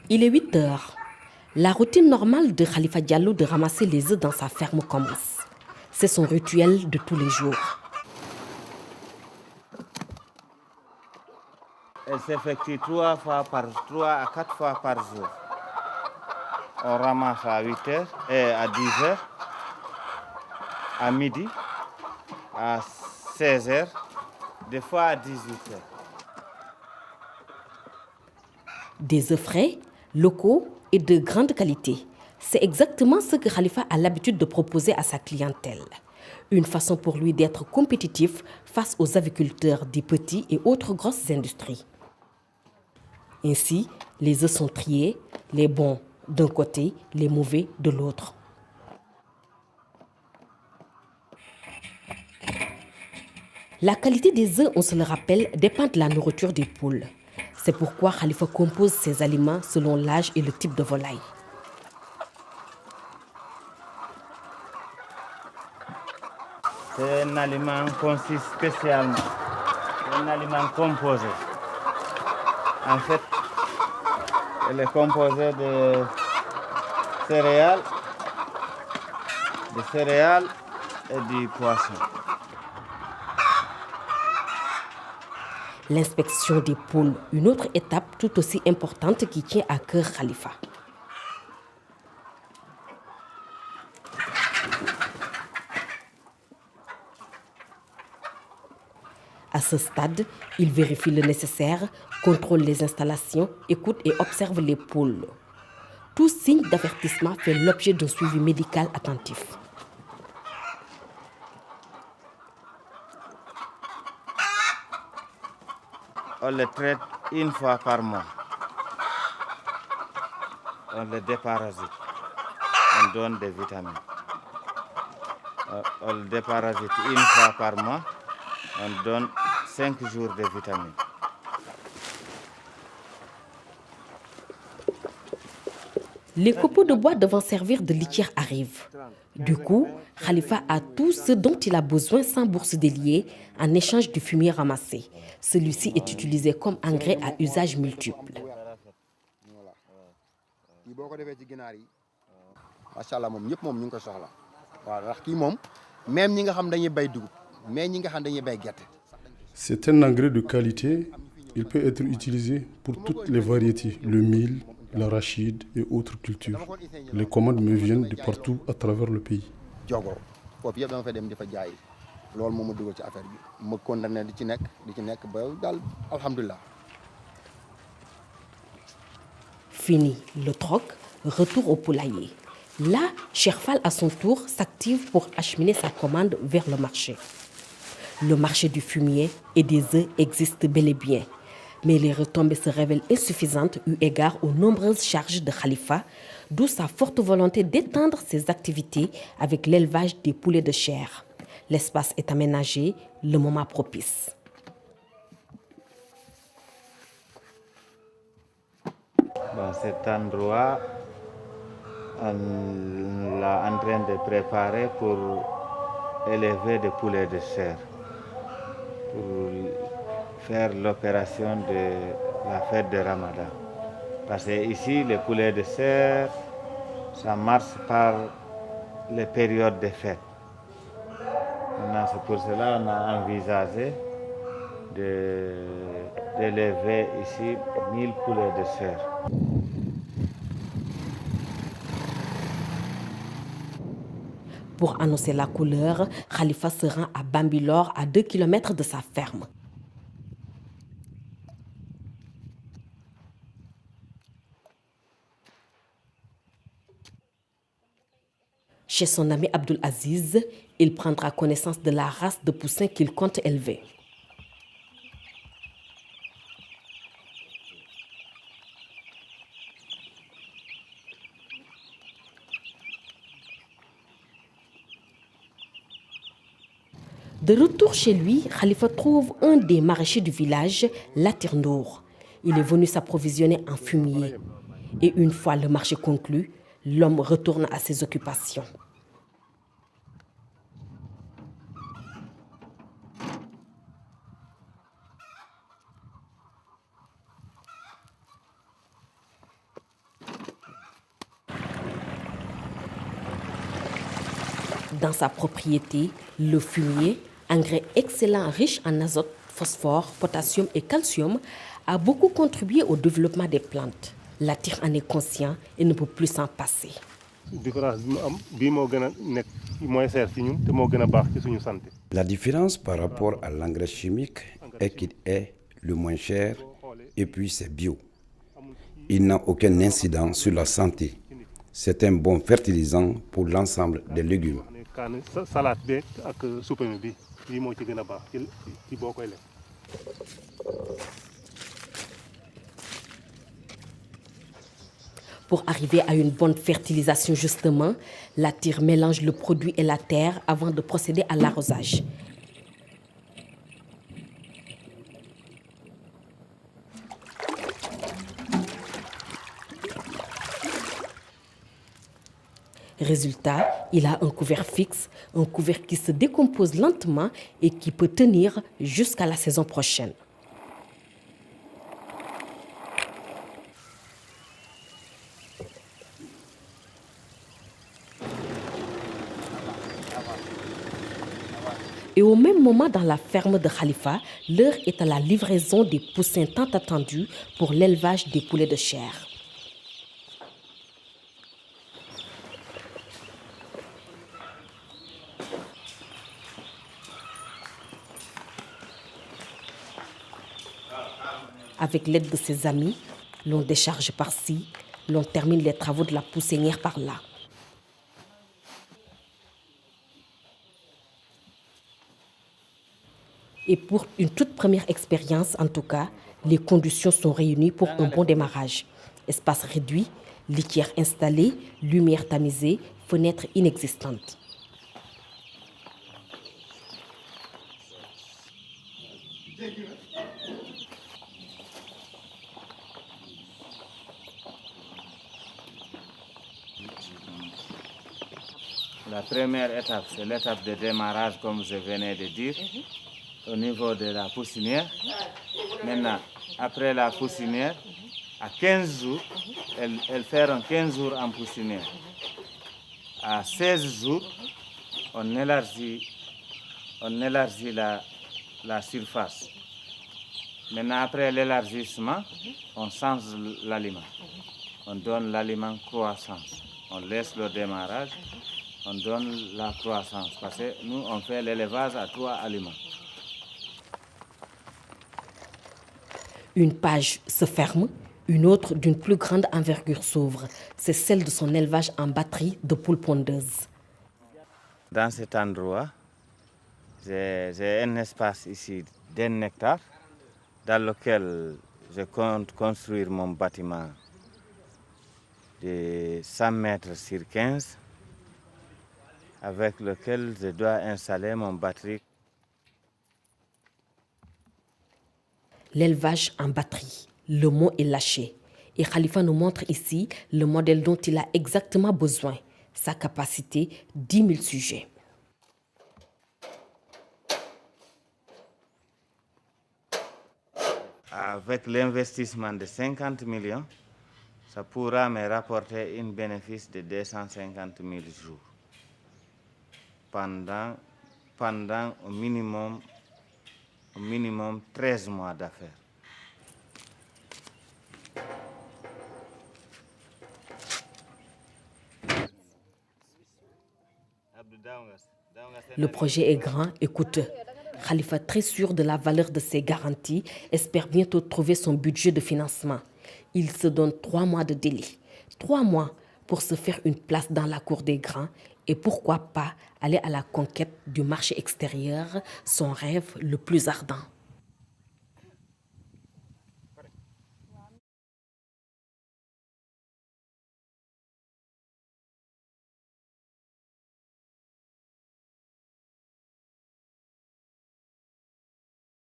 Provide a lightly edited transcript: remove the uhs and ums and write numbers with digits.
Il est 8 heures. La routine normale de Khalifa Diallo de ramasser les œufs dans sa ferme commence. C'est son rituel de tous les jours. Elle s'effectue 3 à 4 fois par jour. On ramasse à 8 heures et à 10 heures, à midi, à 16 heures, des fois à 18 heures. Des œufs frais, locaux et de grande qualité. C'est exactement ce que Khalifa a l'habitude de proposer à sa clientèle. Une façon pour lui d'être compétitif face aux aviculteurs des petits et autres grosses industries. Ainsi, les œufs sont triés, les bons d'un côté, les mauvais de l'autre. La qualité des œufs, on se le rappelle, dépend de la nourriture des poules. C'est pourquoi Khalifa compose ses aliments selon l'âge et le type de volaille. C'est un aliment conçu spécialement. C'est un aliment composé. En fait, elle est composée céréales, de céréales et du poisson. L'inspection des poules, une autre étape tout aussi importante qui tient à cœur Khalifa. À ce stade, il vérifie le nécessaire, contrôle les installations, écoute et observe les poules. Tout signe d'avertissement fait l'objet d'un suivi médical attentif. On les traite une fois par mois. On les déparasite. On donne des vitamines. On les déparasite une fois par mois. On donne 5 jours de vitamines. Les copeaux de bois devant servir de litière arrivent. Du coup, Khalifa a tout ce dont il a besoin sans bourse déliée en échange du fumier ramassé. Celui-ci est utilisé comme engrais à usage multiple. C'est un engrais de qualité. Il peut être utilisé pour toutes les variétés, le mil, l'arachide et autres cultures. Les commandes me viennent de partout à travers le pays. Fini le troc, retour au poulailler. Là, Cherfal à son tour s'active pour acheminer sa commande vers le marché. Le marché du fumier et des œufs existe bel et bien. Mais les retombées se révèlent insuffisantes eu égard aux nombreuses charges de Khalifa, d'où sa forte volonté d'étendre ses activités avec l'élevage des poulets de chair. L'espace est aménagé, le moment propice. Dans cet endroit, on l'a en train de préparer pour élever des poulets de chair, pour faire l'opération de la fête de Ramadan. Parce que ici, les poulets de chair, ça marche par les périodes de fête. Maintenant, c'est pour cela qu'on a envisagé d'élever ici 1000 poulets de chair. Pour annoncer la couleur, Khalifa se rend à Bambilor, à 2 km de sa ferme. Chez son ami Abdul Aziz, il prendra connaissance de la race de poussins qu'il compte élever. De retour chez lui, Khalifa trouve un des maraîchers du village, Latir Nour. Il est venu s'approvisionner en fumier. Et une fois le marché conclu, l'homme retourne à ses occupations. Dans sa propriété, le fumier, engrais excellent riche en azote, phosphore, potassium et calcium, a beaucoup contribué au développement des plantes. Latir en est conscient et ne peut plus s'en passer. La différence par rapport à l'engrais chimique est qu'il est le moins cher et puis c'est bio. Il n'a aucun incident sur la santé. C'est un bon fertilisant pour l'ensemble des légumes. Pour arriver à une bonne fertilisation justement, Latir mélange le produit et la terre avant de procéder à l'arrosage. Résultat, il a un couvert fixe, un couvert qui se décompose lentement et qui peut tenir jusqu'à la saison prochaine. Et au même moment, dans la ferme de Khalifa, l'heure est à la livraison des poussins tant attendus pour l'élevage des poulets de chair. Avec l'aide de ses amis, l'on décharge par-ci, l'on termine les travaux de la poussinière par-là. Et pour une toute première expérience, en tout cas, les conditions sont réunies pour un bon démarrage. Espace réduit, litière installée, lumière tamisée, fenêtres inexistantes. La première étape, c'est l'étape de démarrage, comme je venais de dire, au niveau de la poussinière. Maintenant, après la poussinière, à 15 jours, elles feront 15 jours en poussinière. À 16 jours, on élargit la surface. Maintenant, après l'élargissement, on change l'aliment. On donne l'aliment croissance. On laisse le démarrage, on donne la croissance. Parce que nous, on fait l'élevage à 3 aliments. Une page se ferme, une autre d'une plus grande envergure s'ouvre. C'est celle de son élevage en batterie de poules pondeuses. Dans cet endroit, j'ai un espace ici d'1 hectare dans lequel je compte construire mon bâtiment de 100 mètres sur 15 avec lequel je dois installer mon batterie. L'élevage en batterie, le mot est lâché. Et Khalifa nous montre ici le modèle dont il a exactement besoin, sa capacité 10 000 sujets. Avec l'investissement de 50 millions, ça pourra me rapporter un bénéfice de 250 000 jours pendant au minimum 13 mois d'affaires. Le projet est grand et coûteux. Khalifa, très sûr de la valeur de ses garanties, espère bientôt trouver son budget de financement. Il se donne 3 mois de délai. 3 mois pour se faire une place dans la cour des grands et pourquoi pas aller à la conquête du marché extérieur, son rêve le plus ardent.